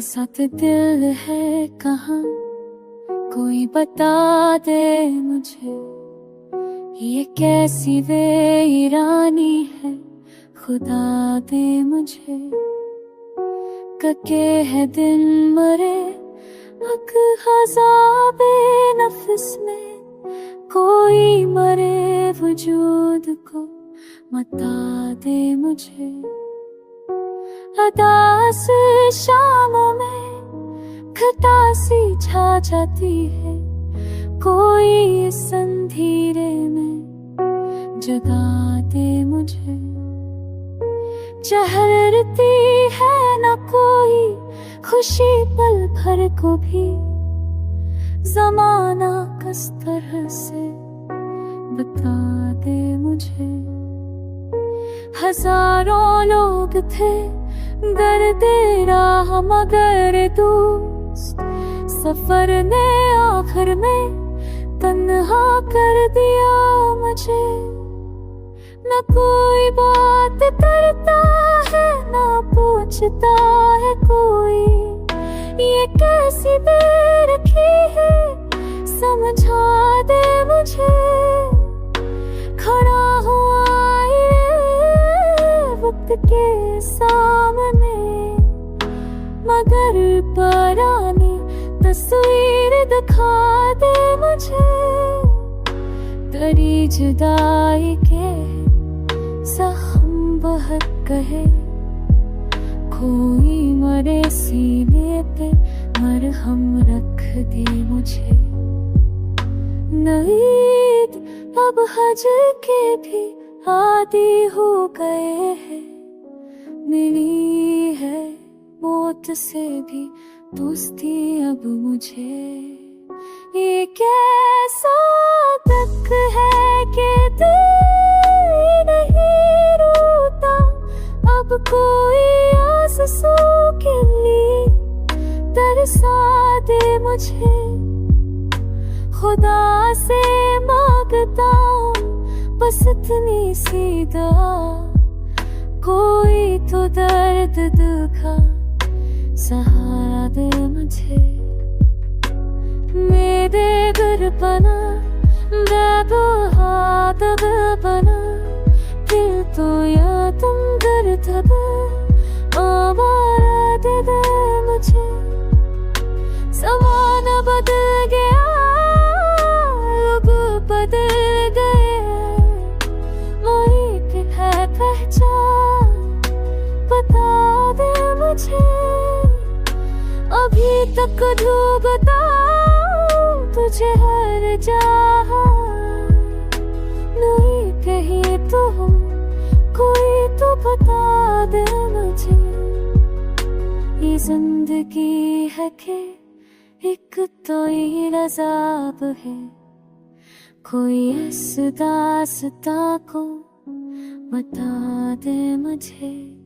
वसत दिल है कहाँ, कोई बता दे मुझे। ये कैसी वीरानी है, खुदा दे मुझे। कके है दिन मरे अक हज़ाबे नफ्स में, कोई मरे वजूद को मता दे मुझे। अदास शामों में घटा सी छा जाती है, कोई इस अंधेरे में जगा दे मुझे। चहरती है न कोई खुशी पल भर को भी, ज़माना किस तरह से बता दे मुझे। हजारों लोग थे दर्द राह मगर दोस्त, सफर ने आखिर में तन्हा कर दिया मुझे। न कोई बात करता है न पूछता है कोई, ये कैसी बेरखी है समझा दे मुझे। खड़ा हुआ ये वक्त के सामने, मगर पुरानी तस्वीर दिखा दे मुझे। तेरी जुदाई के जख्म बहुत कहे, कोई मरे सीने पे मरहम रख दे मुझे। नईद अब हज के भी आदी हो गए हैं, मिली है मौत से भी दोस्ती अब मुझे। ये कैसा तक है कि दिल नहीं रोता, अब कोई आंसू के लिए तरसा दे मुझे। खुदा से मांगता हूँ बस इतनी सी दुआ, कोई तो दर्द दिल का सहारा दे मुझे। मेरे घर बना बेबहात बना, दिल तो या तुम दर्द आवारा दे दे मुझे। ज़माना बदल गया, लोग बदल गए, वही पे है पहचान बता दे मुझे। अभी तक ढूंढता तुझे हर जहाँ, नहीं कहीं तो हो कोई तो बता दे मुझे। ये जिंदगी है कि एक तो ये अज़ाब है, कोई इस दास्तां को बता दे मुझे।